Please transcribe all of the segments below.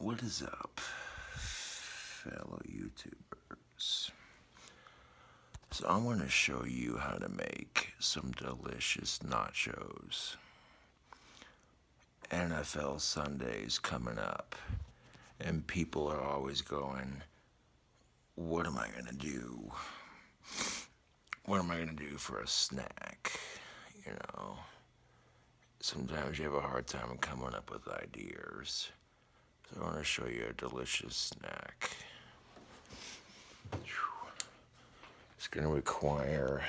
What is up, fellow YouTubers? So I want to show you how to make some delicious nachos. NFL Sunday's coming up, and people are always going, what am I going to do? What am I going to do for a snack? You know, sometimes you have a hard time coming up with ideas. So I want to show you a delicious snack. It's going to require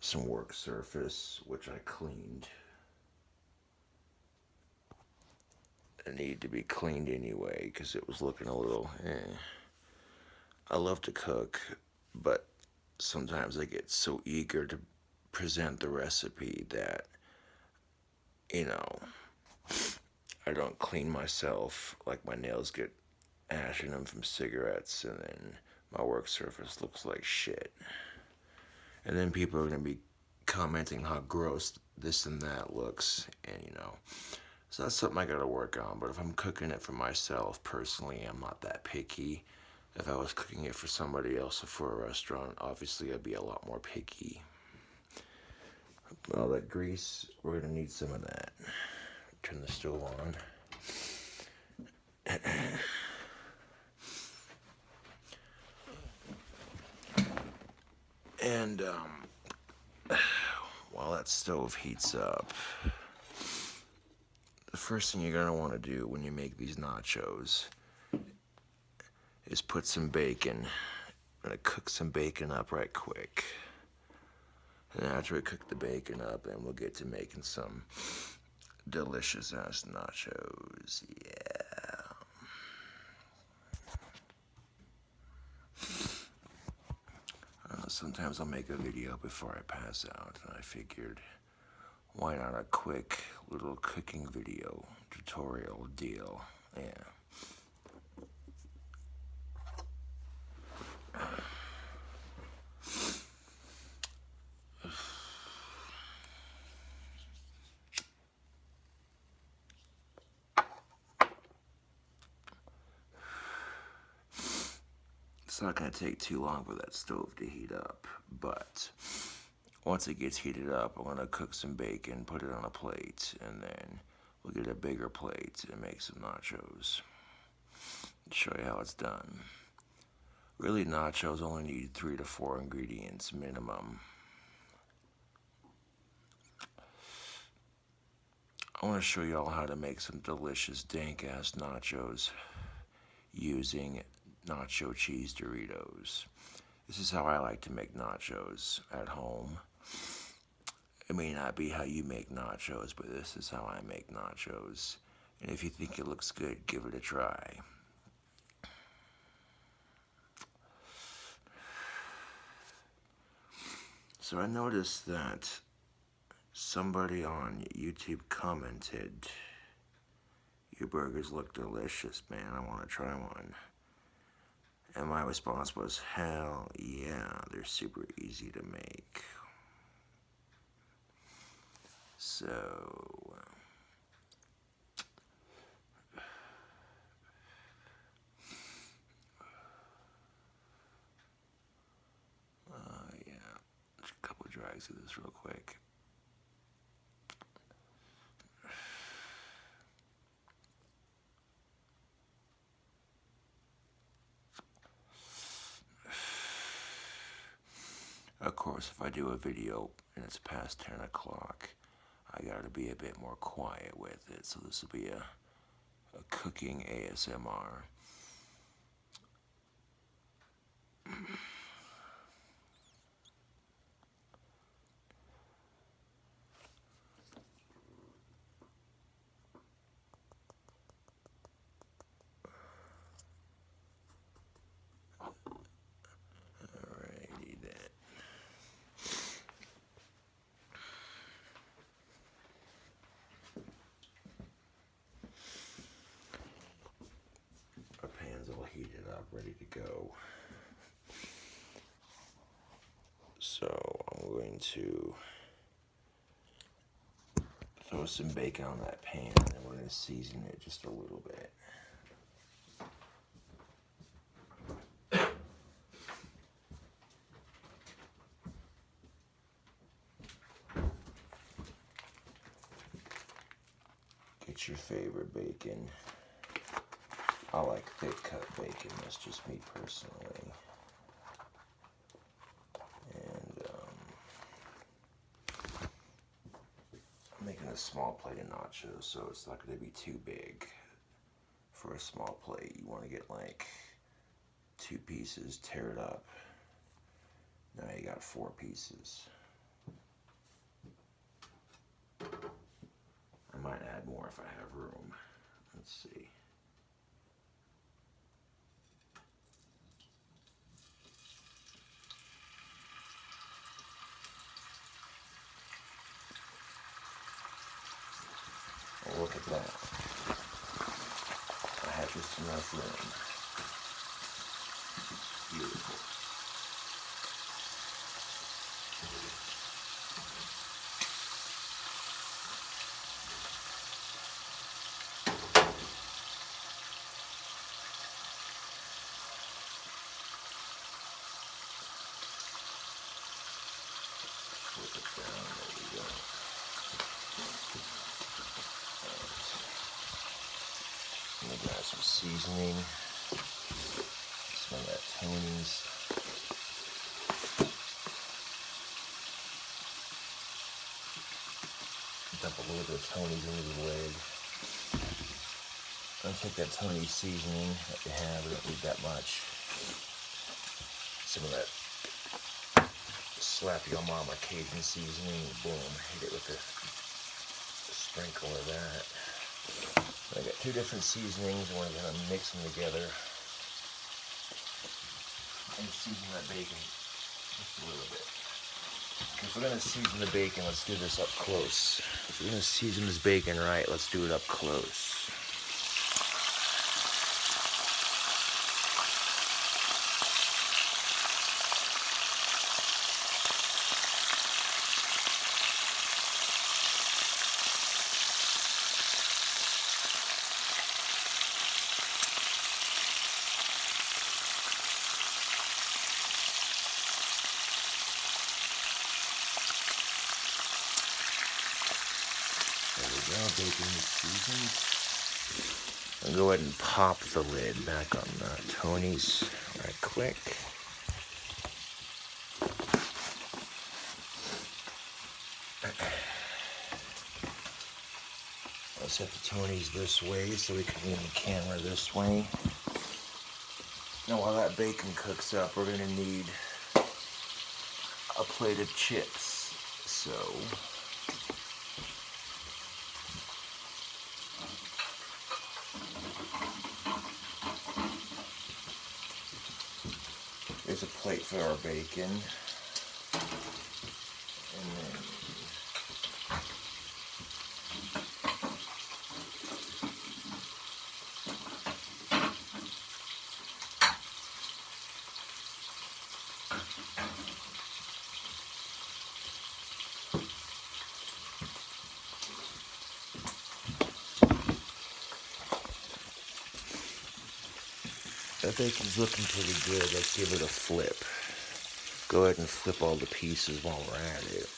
some work surface, which I cleaned. It needed to be cleaned anyway because it was looking a little I love to cook, but sometimes I get so eager to present the recipe that, I don't clean myself. Like my nails get ash in them from cigarettes, and then my work surface looks like shit. And then people are going to be commenting how gross this and that looks, and so that's something I gotta work on. But if I'm cooking it for myself, personally, I'm not that picky. If I was cooking it for somebody else or for a restaurant, obviously I'd be a lot more picky. All that grease, we're gonna need some of that. Turn the stove on. And while that stove heats up, the first thing you're gonna want to do when you make these nachos is put some bacon. I'm gonna cook some bacon up right quick. And after we cook the bacon up, then we'll get to making some delicious ass nachos. Yeah. Sometimes I'll make a video before I pass out, and I figured, why not a quick little cooking video tutorial deal? Yeah. It's not going to take too long for that stove to heat up, but once it gets heated up, I'm going to cook some bacon, put it on a plate, and then we'll get a bigger plate and make some nachos. Show you how it's done. Really, nachos only need 3 to 4 ingredients minimum. I want to show you all how to make some delicious dank ass nachos using nacho cheese Doritos. This is how I like to make nachos at home. It may not be how you make nachos, but this is how I make nachos. And if you think it looks good, give it a try. So I noticed that somebody on YouTube commented, your burgers look delicious, man. I want to try one. And my response was, hell yeah, they're super easy to make. So, yeah, just a couple drags of this real quick. Of course, if I do a video and it's past 10 o'clock, I gotta be a bit more quiet with it. So this will be a cooking ASMR. Alrighty then. Our pan's all heated up, ready to go. So I'm going to throw some bacon on that pan, and we're going to season it just a little bit. Get your favorite bacon. I like thick cut bacon, that's just me personally. And I'm making a small plate of nachos, so it's not going to be too big. For a small plate, you want to get like 2 pieces, tear it up. Now you got 4 pieces. I might add more if I have room. Let's see. Oh, look at that. I have just enough room. Beautiful. Flip it down, there we go. I'm gonna grab some seasoning. Some of that Tony's. Dump a little bit of Tony's into the lid. I'm gonna take that Tony's seasoning that you have. We don't need that much. Some of that Slap Your Mama Cajun seasoning. Boom. Hit it with a sprinkle of that. I got 2 different seasonings. We're gonna mix them together and season that bacon just a little bit. If we're gonna season the bacon, let's do this up close. If we're gonna season this bacon right, let's do it up close. There we go, bacon is seasoned. I'll go ahead and pop the lid back on Tony's right quick. I'll set the Tony's this way so we can move the camera this way. Now while that bacon cooks up, we're going to need a plate of chips. So there's a plate for our bacon. And then that bacon's looking pretty good. Let's give it a flip. Go ahead and flip all the pieces while we're at it.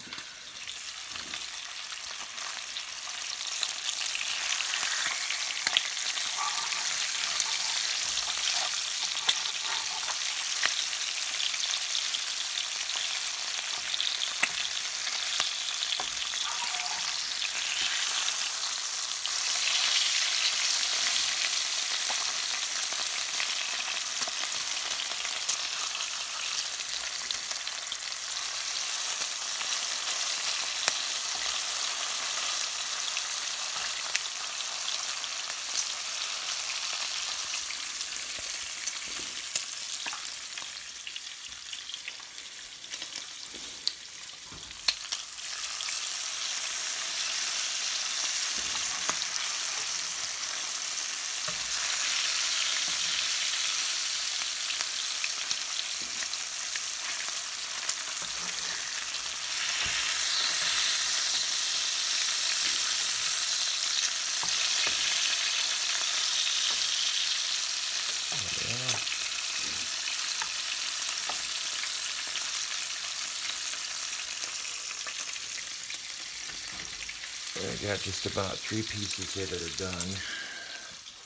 got just about 3 pieces here that are done,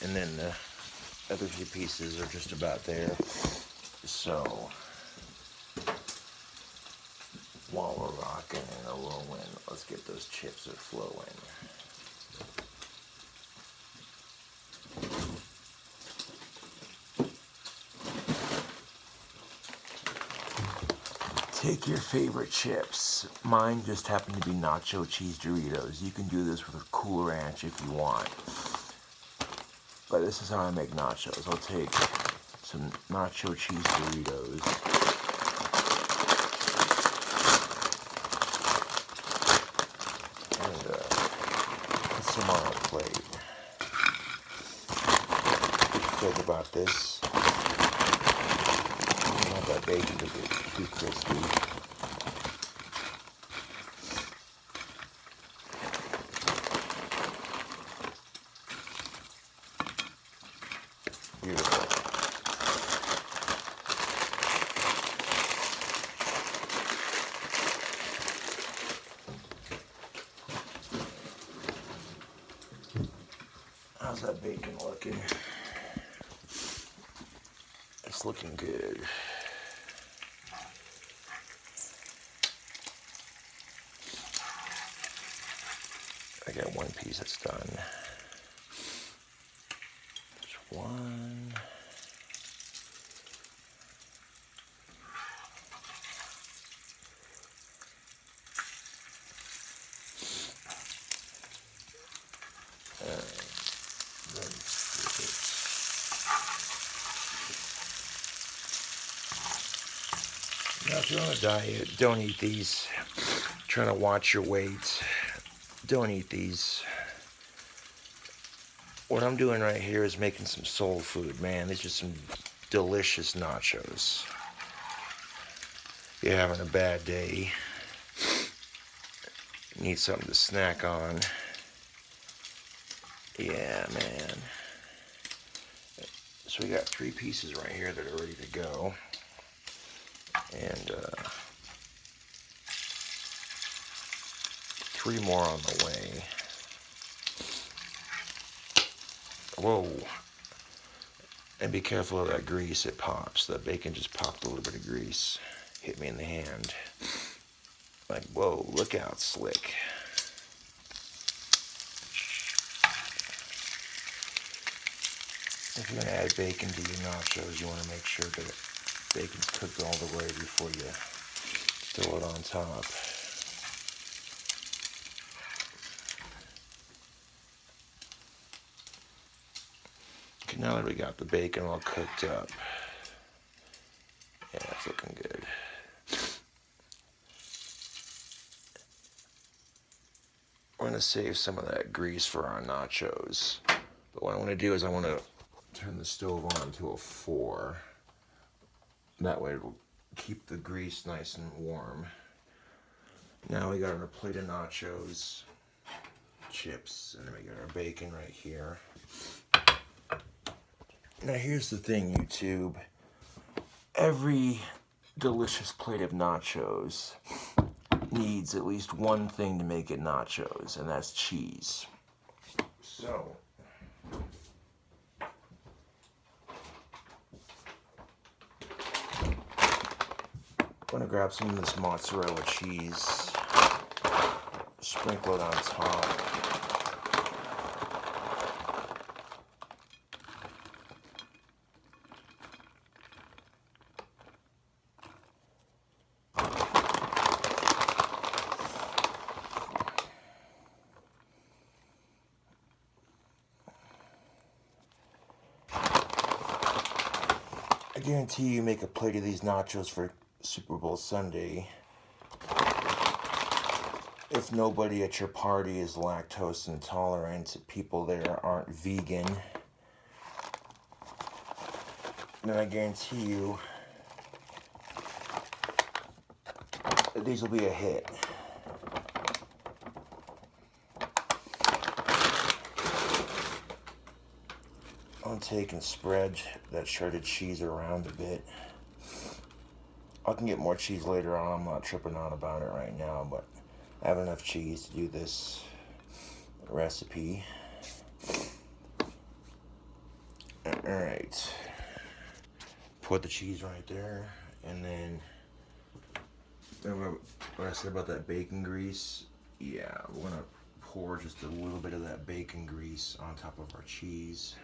and then the other 2 pieces are just about there. So while we're rocking and a rolling, let's get those chips that flowing. Take your favorite chips. Mine just happen to be nacho cheese Doritos. You can do this with a Cool Ranch if you want. But this is how I make nachos. I'll take some nacho cheese Doritos. And put some on a plate. Think about this. I don't want that bacon to get too crispy. Beautiful. How's that bacon looking? It's looking good. I got 1 piece that's done. There's 1. Now, if you're on a diet, don't eat these. Trying to watch your weight. Don't eat these. What I'm doing right here is making some soul food, man. These are some delicious nachos. You're having a bad day. Need something to snack on. Yeah, man. So we got 3 pieces right here that are ready to go. And 3 more on the way. Whoa. And be careful of that grease, it pops. That bacon just popped a little bit of grease. Hit me in the hand. Like, whoa, look out, slick. If you're gonna add bacon to your nachos, you wanna make sure that bacon's cooked all the way before you throw it on top. Okay, now that we got the bacon all cooked up, yeah, it's looking good. We're gonna save some of that grease for our nachos. But what I wanna do is I wanna turn the stove on to a 4. That way it'll keep the grease nice and warm. Now we got our plate of nachos, chips, and then we got our bacon right here. Now here's the thing, YouTube. Every delicious plate of nachos needs at least one thing to make it nachos, and that's cheese. So I'm gonna grab some of this mozzarella cheese, sprinkle it on top. I guarantee you make a plate of these nachos for Super Bowl Sunday. If nobody at your party is lactose intolerant, people there aren't vegan, then I guarantee you that these will be a hit. I'm taking spread that shredded cheese around a bit. I can get more cheese later on. I'm not tripping out about it right now, but I have enough cheese to do this. recipe. Alright. Put the cheese right there, and then remember what I said about that bacon grease? Yeah, we're gonna pour just a little bit of that bacon grease on top of our cheese.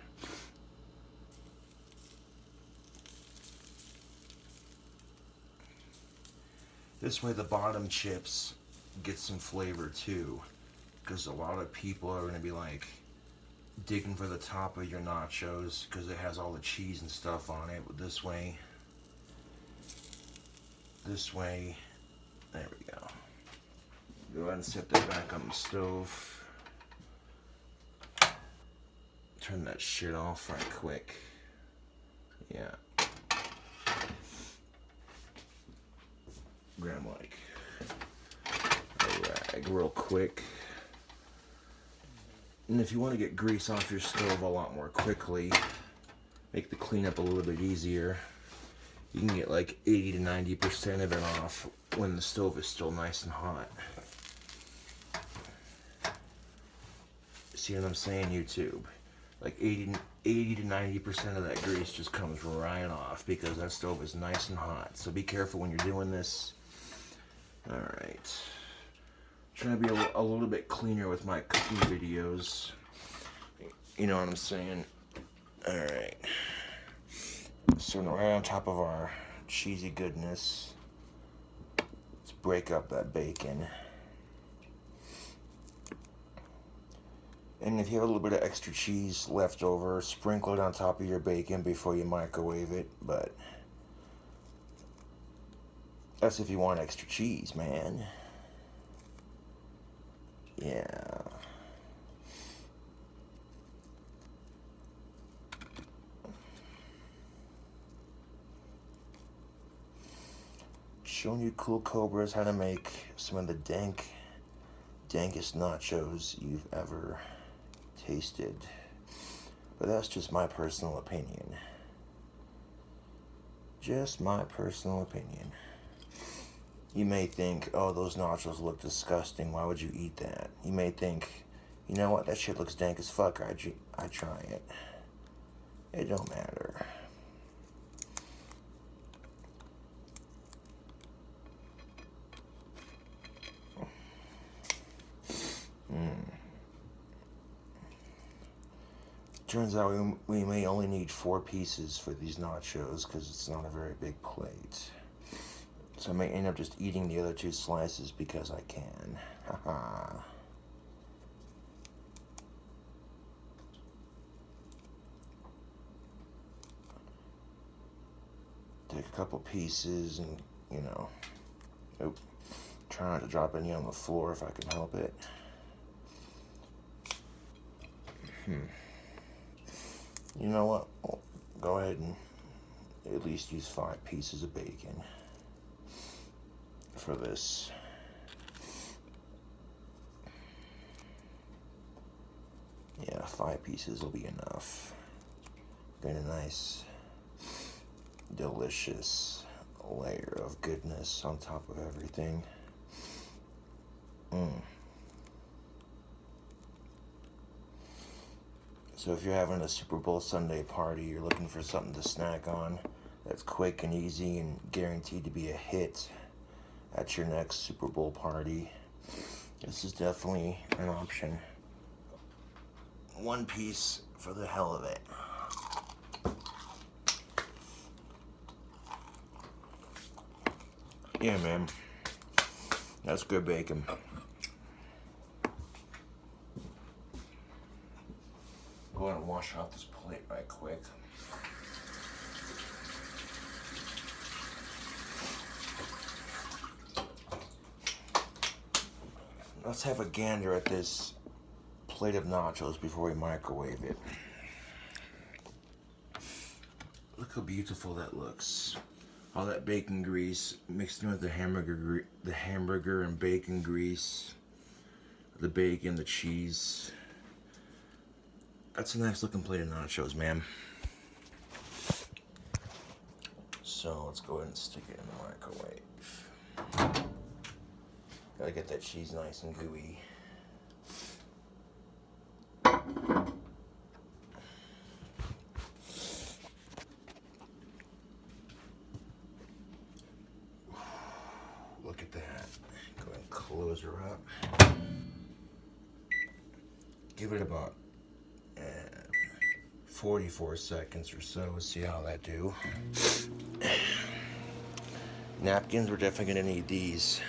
This way the bottom chips get some flavor too, because a lot of people are gonna be like digging for the top of your nachos because it has all the cheese and stuff on it. But this way, there we go. Go ahead and set that back on the stove. Turn that shit off right quick. Yeah. Grab like a rag real quick. And if you want to get grease off your stove a lot more quickly, make the cleanup a little bit easier, you can get like 80 to 90% of it off when the stove is still nice and hot. See what I'm saying, YouTube? Like 80 to 90% of that grease just comes right off because that stove is nice and hot. So be careful when you're doing this. Alright. Trying to be a little bit cleaner with my cooking videos. You know what I'm saying? Alright. So right on top of our cheesy goodness, let's break up that bacon. And if you have a little bit of extra cheese left over, sprinkle it on top of your bacon before you microwave it. But that's if you want extra cheese, man. Yeah. Showing you cool cobras how to make some of the dankest nachos you've ever tasted. But that's just my personal opinion. Just my personal opinion. You may think, oh, those nachos look disgusting. Why would you eat that? You may think, you know what? That shit looks dank as fuck. I try it. It don't matter. Turns out we may only need 4 pieces for these nachos because it's not a very big plate. So I may end up just eating the other 2 slices because I can. Haha. Take a couple pieces and, you know, try not to drop any on the floor if I can help it. You know what? Well, go ahead and at least use 5 pieces of bacon for this. Yeah, 5 pieces will be enough. Get a nice, delicious layer of goodness on top of everything. So if you're having a Super Bowl Sunday party, you're looking for something to snack on that's quick and easy and guaranteed to be a hit at your next Super Bowl party, this is definitely an option. 1 piece for the hell of it. Yeah, man. That's good bacon. Go ahead and wash out this plate right quick. Let's have a gander at this plate of nachos before we microwave it. Look how beautiful that looks. All that bacon grease mixed in with the hamburger and bacon grease, the bacon, the cheese. That's a nice looking plate of nachos, man. So let's go ahead and stick it in the microwave. Gotta get that cheese nice and gooey. nachos are up. Give it about 44 seconds or so. See how that do. Napkins, we're definitely gonna need these.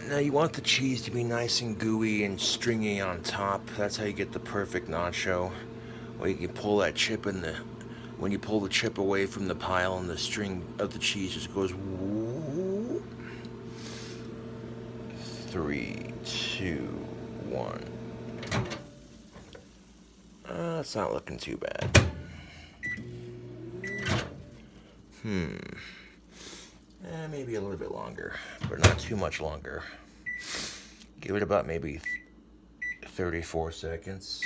Now you want the cheese to be nice and gooey and stringy on top. That's how you get the perfect nacho. Or you can pull that chip in the, when you pull the chip away from the pile and the string of the cheese just goes whoop. 3, 2, 1. It's not looking too bad. Maybe a little bit longer, but not too much longer. Give it about maybe 34 seconds.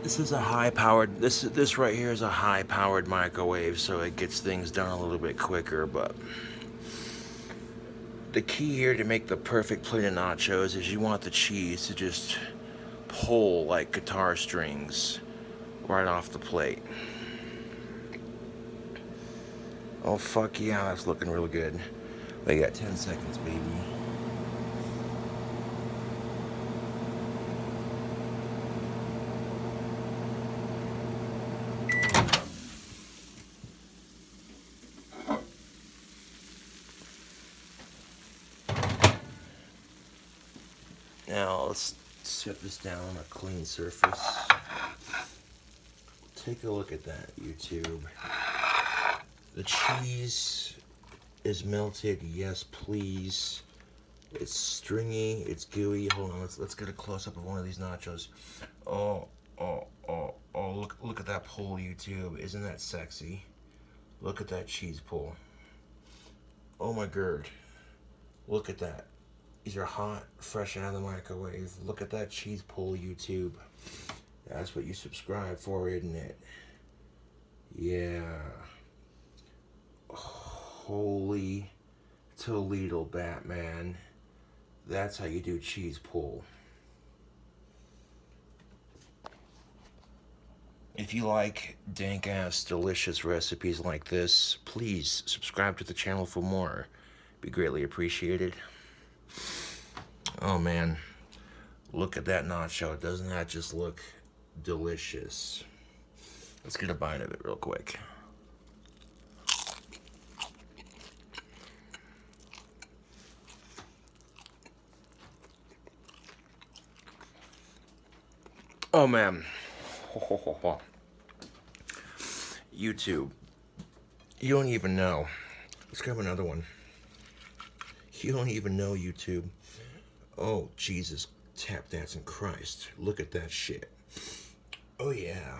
This is a high-powered, this right here is a high-powered microwave, so it gets things done a little bit quicker, but the key here to make the perfect plate of nachos is you want the cheese to just pull like guitar strings right off the plate. Oh, fuck yeah, that's looking real good. We got 10 seconds, baby. Now, let's set this down on a clean surface. Take a look at that, YouTube. The cheese is melted, yes please. It's stringy, it's gooey. Hold on, let's get a close-up of one of these nachos. Oh, look at that pull, YouTube. Isn't that sexy? Look at that cheese pull. Oh my god. Look at that. These are hot, fresh out of the microwave. Look at that cheese pull, YouTube. That's what you subscribe for, isn't it? Yeah. Holy Toledo, Batman. That's how you do cheese pull. If you like dank-ass delicious recipes like this, please subscribe to the channel for more. Be greatly appreciated. Oh man, look at that nacho. Doesn't that just look delicious? Let's get a bite of it real quick. Oh man. YouTube. You don't even know. Let's grab another one. You don't even know, YouTube. Oh, Jesus. Tap dancing Christ. Look at that shit. Oh, yeah.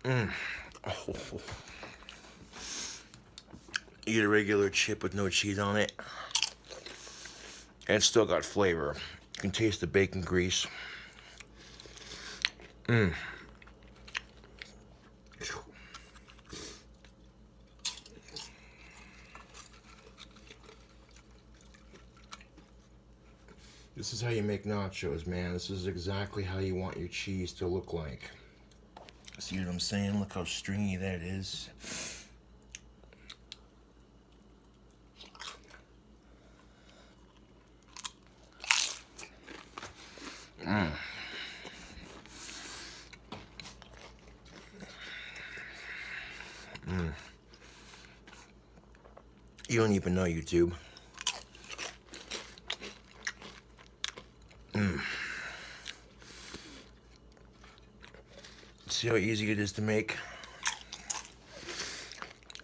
Oh. Eat a regular chip with no cheese on it. And it's still got flavor. You can taste the bacon grease. This is how you make nachos, man. This is exactly how you want your cheese to look like. See what I'm saying? Look how stringy that is. You don't even know, YouTube. See how easy it is to make?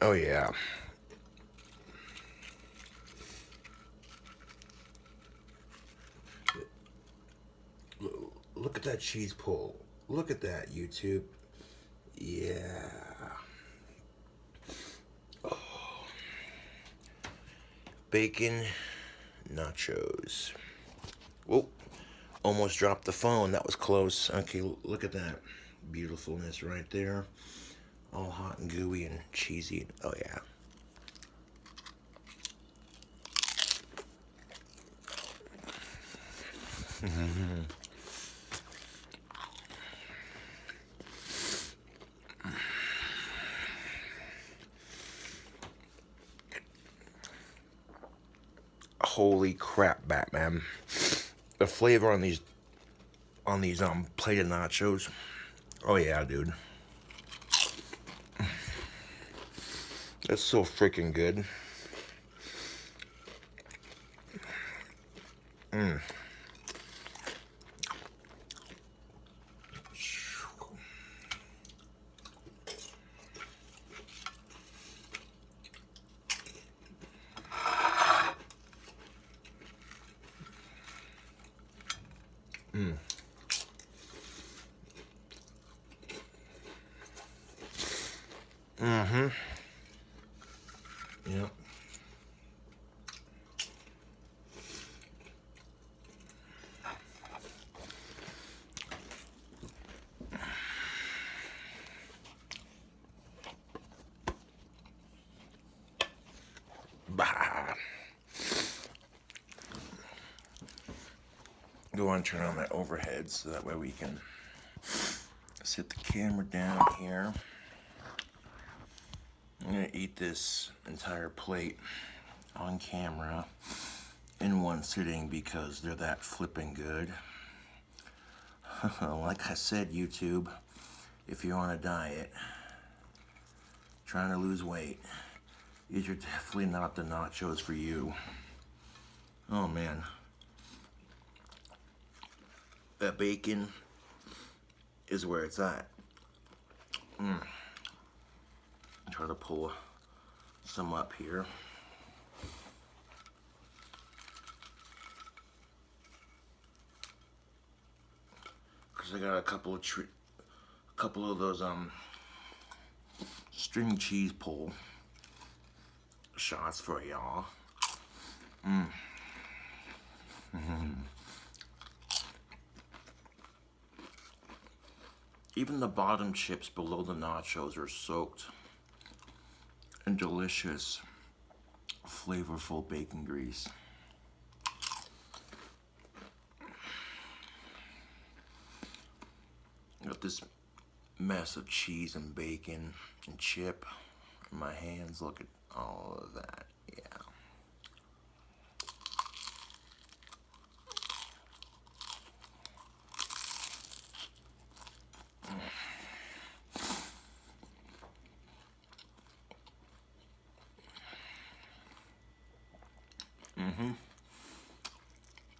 Oh yeah. Look at that cheese pull. Look at that, YouTube. Yeah. Oh. Bacon nachos. Whoa. Almost dropped the phone. That was close. Okay, look at that beautifulness right there. All hot and gooey and cheesy. Oh, yeah. Holy crap, Batman. The flavor on these plated nachos. Oh yeah, dude. That's so freaking good. Mm. Mm. Mm-hmm. Yep. Bah. Go on, turn on that overhead so that way we can sit the camera down here. I'm gonna eat this entire plate on camera in one sitting because they're that flipping good. Like I said, YouTube, if you're on a diet, trying to lose weight, these are definitely not the nachos for you. Oh man. That bacon is where it's at. Try to pull some up here. Cause I got a couple of those string cheese pull shots for y'all. Even the bottom chips below the nachos are soaked in delicious, flavorful bacon grease. Got this mess of cheese and bacon and chip in my hands. Look at all of that. Yeah.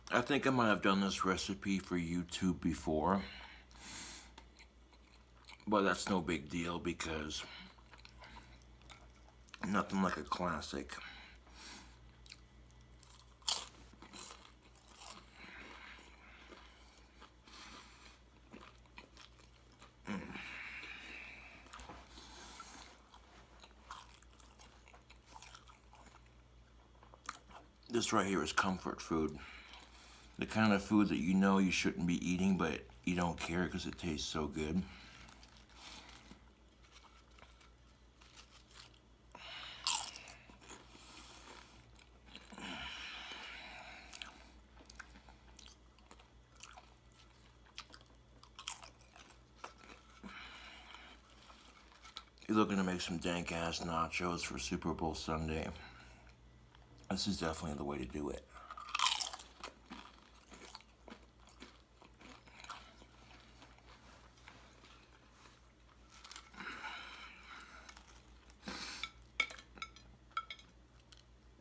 I think I might have done this recipe for YouTube before, but that's no big deal because nothing like a classic. This right here is comfort food. The kind of food that you know you shouldn't be eating, but you don't care because it tastes so good. You're looking to make some dank ass nachos for Super Bowl Sunday. This is definitely the way to do it.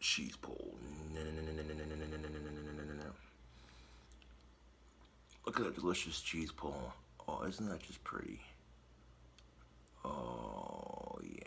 Cheese pull. Look at that delicious cheese pull. Oh, isn't that just pretty? Oh, yeah.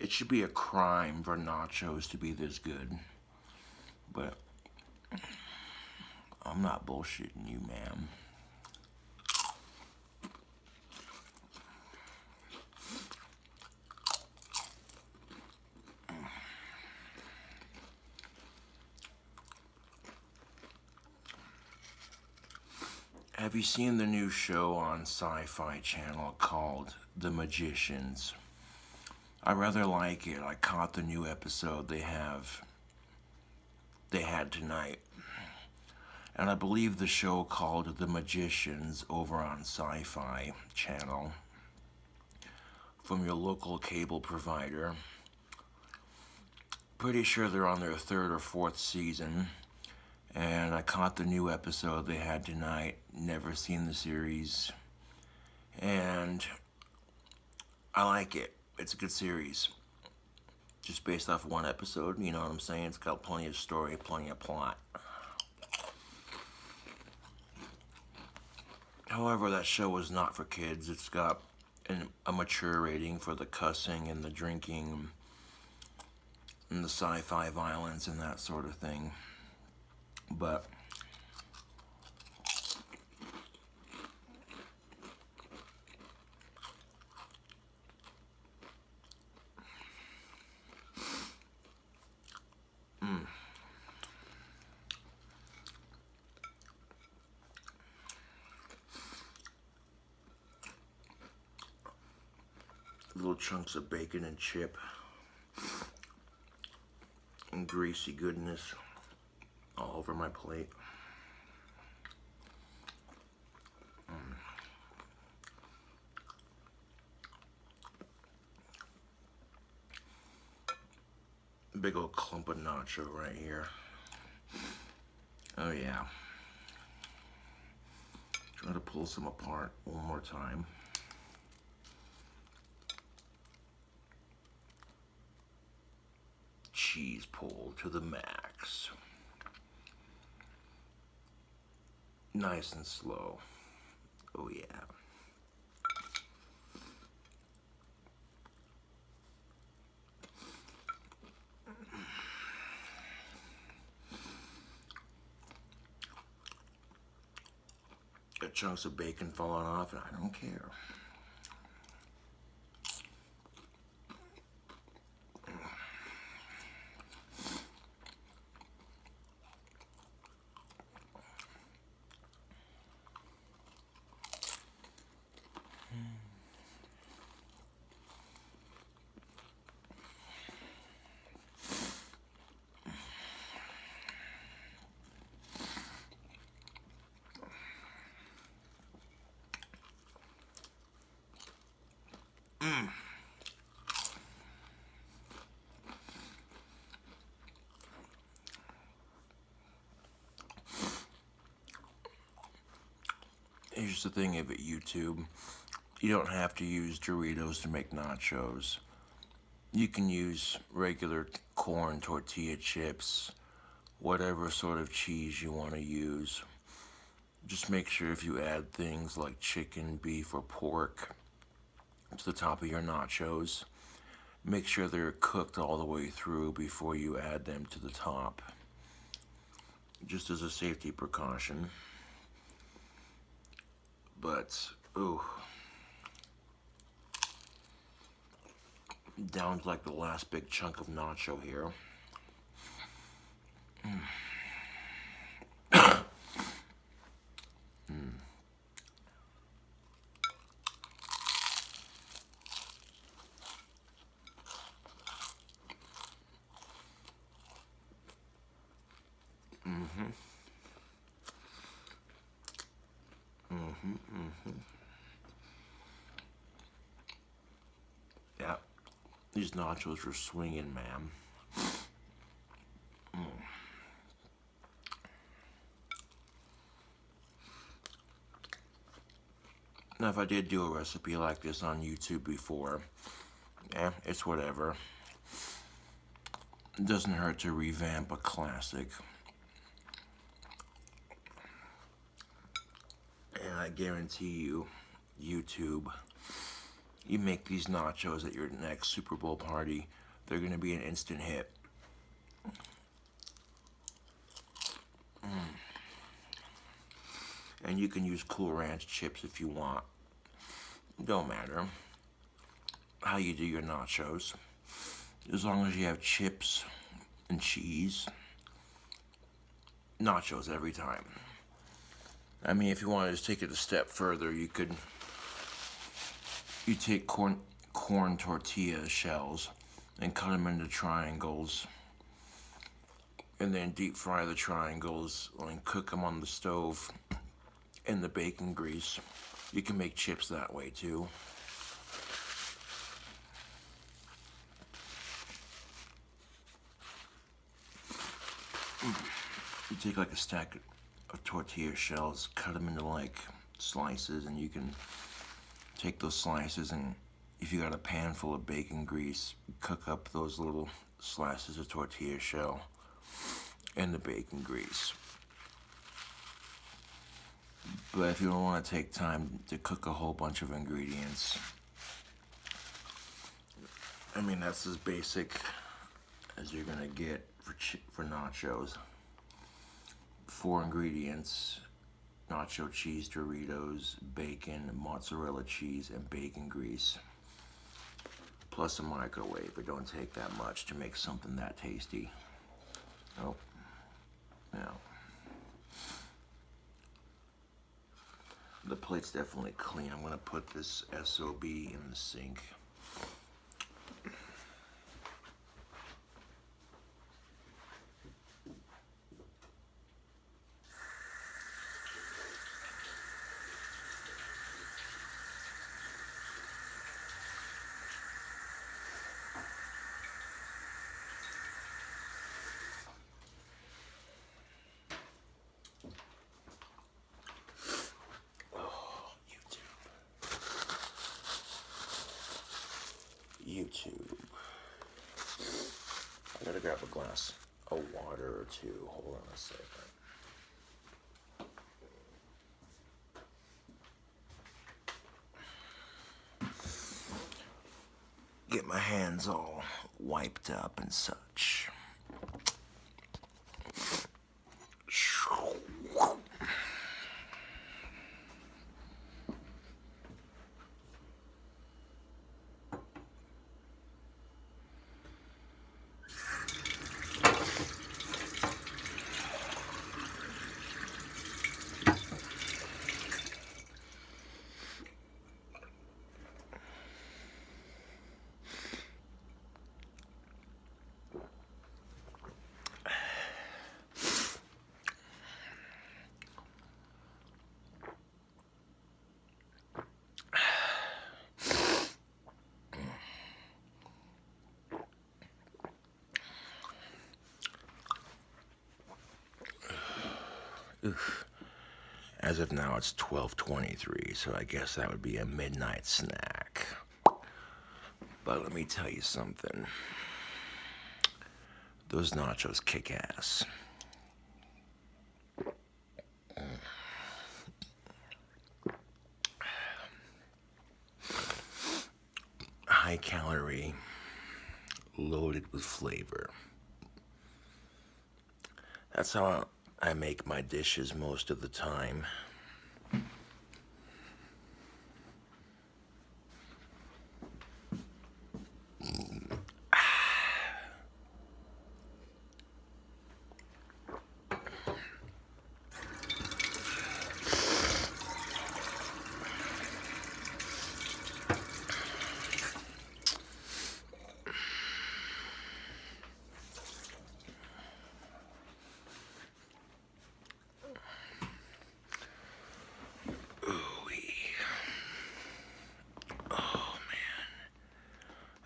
It should be a crime for nachos to be this good. But I'm not bullshitting you, ma'am. Have you seen the new show on Sci-Fi Channel called The Magicians? I rather like it. I caught the new episode they had tonight. And I believe the show called The Magicians over on Sci-Fi Channel from your local cable provider. Pretty sure they're on their third or fourth season. And I caught the new episode they had tonight. Never seen the series. And I like it. It's a good series. Just based off one episode, you know what I'm saying? It's got plenty of story, plenty of plot. However, that show was not for kids. It's got a mature rating for the cussing and the drinking and the sci-fi violence and that sort of thing. But little chunks of bacon and chip and greasy goodness all over my plate. Big old clump of nacho right here. Oh yeah. Try to pull some apart one more time. Cheese pull to the max. Nice and slow. Oh yeah. Got chunks of bacon falling off and I don't care. Here's the thing of it, YouTube. You don't have to use Doritos to make nachos. You can use regular corn tortilla chips, whatever sort of cheese you want to use. Just make sure if you add things like chicken, beef, or pork to the top of your nachos, make sure they're cooked all the way through before you add them to the top. Just as a safety precaution. But, ooh. Down to like the last big chunk of nacho here. Yeah, these nachos are swinging, man. Now, if I did do a recipe like this on YouTube before, it's whatever. It doesn't hurt to revamp a classic. And I guarantee you, YouTube You make these nachos at your next Super Bowl party, they're gonna be an instant hit. And you can use Cool Ranch chips if you want. Don't matter how you do your nachos. As long as you have chips and cheese, nachos every time. I mean, if you want to just take it a step further, you take corn tortilla shells and cut them into triangles, and then deep fry the triangles and cook them on the stove in the bacon grease. You can make chips that way too. You take like a stack of tortilla shells, cut them into like slices, and you can take those slices, and if you got a pan full of bacon grease, cook up those little slices of tortilla shell in the bacon grease. But if you don't want to take time to cook a whole bunch of ingredients, I mean, that's as basic as you're gonna get for nachos. 4 ingredients: nacho cheese Doritos, bacon, mozzarella cheese, and bacon grease. Plus a microwave. It don't take that much to make something that tasty. Oh, now the plate's definitely clean. I'm gonna put this SOB in the sink. YouTube. I gotta grab a glass of water or two. Hold on a second. Get my hands all wiped up and such. Oof. As of now, it's 12:23, so I guess that would be a midnight snack. But let me tell you something. Those nachos kick ass. High calorie, loaded with flavor. That's how I make my dishes most of the time.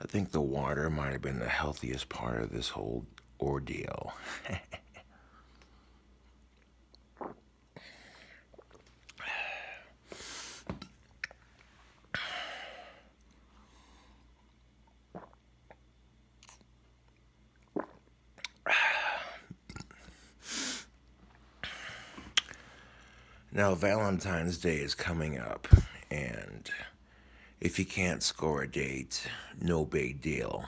I think the water might have been the healthiest part of this whole ordeal. Now, Valentine's Day is coming up, and If you can't score a date, no big deal.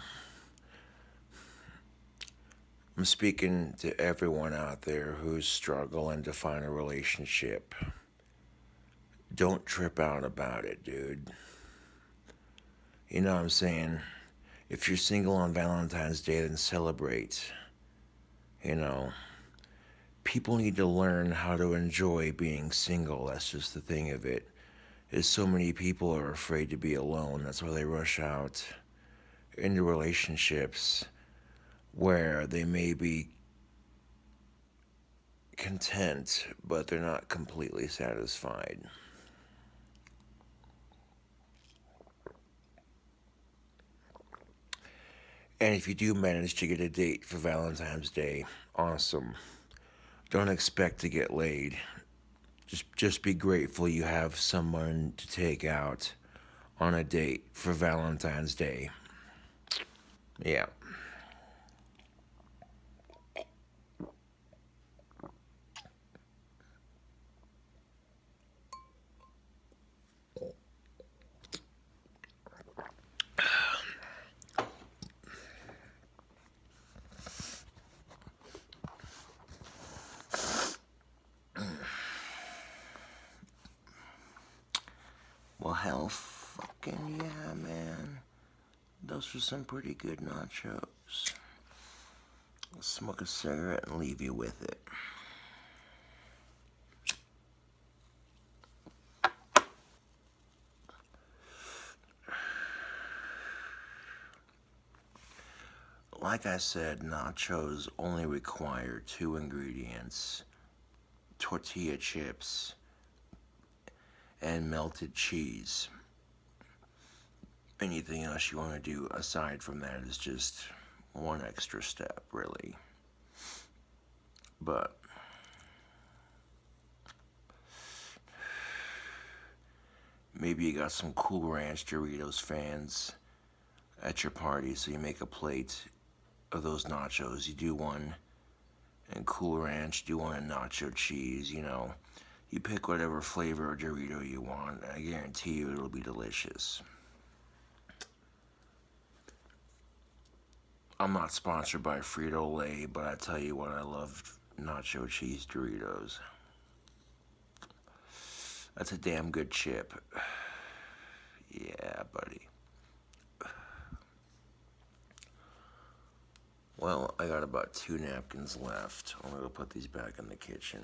I'm speaking to everyone out there who's struggling to find a relationship. Don't trip out about it, dude. You know what I'm saying? If you're single on Valentine's Day, then celebrate. You know, people need to learn how to enjoy being single. That's just the thing of it. Is so many people are afraid to be alone. That's why they rush out into relationships where they may be content, but they're not completely satisfied. And if you do manage to get a date for Valentine's Day, awesome. Don't expect to get laid. Just be grateful you have someone to take out on a date for Valentine's Day. Yeah. Well, hell fucking yeah, man. Those were some pretty good nachos. I'll smoke a cigarette and leave you with it. Like I said, nachos only require two ingredients: tortilla chips and melted cheese. Anything else you want to do aside from that is just one extra step, really. But maybe you got some Cool Ranch Doritos fans at your party, so you make a plate of those nachos. You do one and Cool Ranch, do one and nacho cheese, you know. You pick whatever flavor of Dorito you want, and I guarantee you it'll be delicious. I'm not sponsored by Frito Lay, but I tell you what, I love nacho cheese Doritos. That's a damn good chip. Yeah, buddy. Well, I got about 2 napkins left. I'm gonna put these back in the kitchen.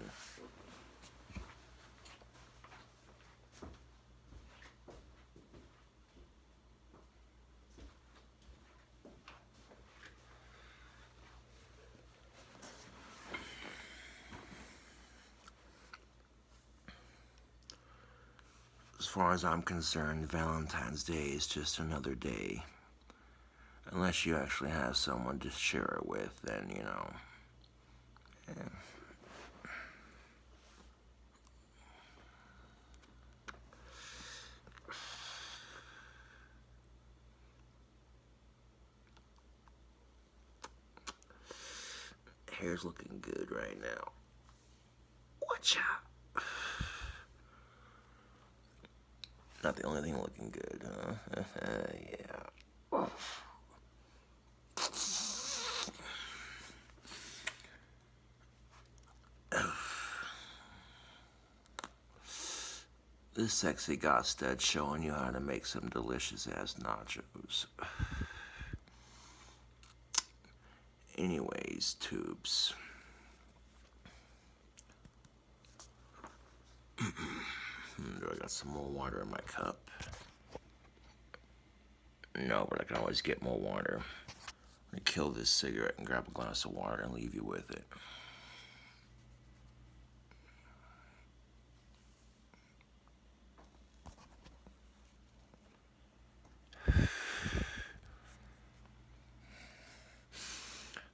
As far as I'm concerned, Valentine's Day is just another day. Unless you actually have someone to share it with, then, you know. Yeah. Hair's looking good right now. Watch out. Not the only thing looking good, huh? Yeah. This sexy goth stud showing you how to make some delicious ass nachos. Anyways, tubes. I got some more water in my cup. No, but I can always get more water. I'm gonna kill this cigarette and grab a glass of water and leave you with it.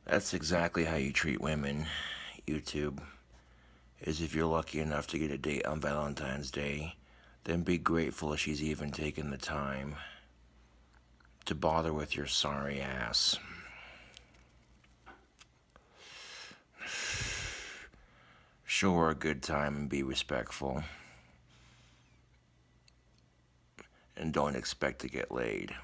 That's exactly how you treat women, YouTube. Is if you're lucky enough to get a date on Valentine's Day, then be grateful she's even taken the time to bother with your sorry ass. Show her a good time and be respectful. and don't expect to get laid.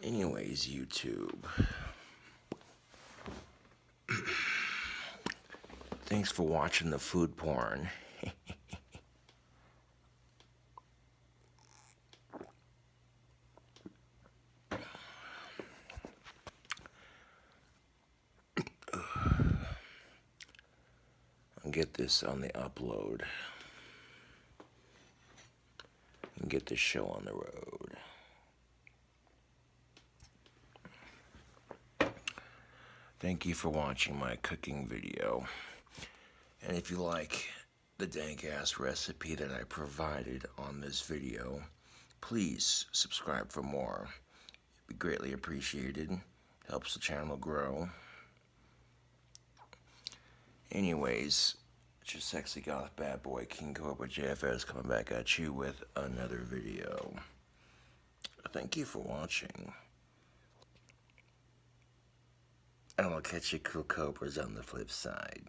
Anyways, YouTube. Thanks for watching the food porn. I'll get this on the upload and get this show on the road. Thank you for watching my cooking video. And if you like the dank-ass recipe that I provided on this video, please subscribe for more. It'd be greatly appreciated. Helps the channel grow. Anyways, it's your sexy goth bad boy King Cobra JFS coming back at you with another video. Thank you for watching. And I'll catch you cool cobras on the flip side.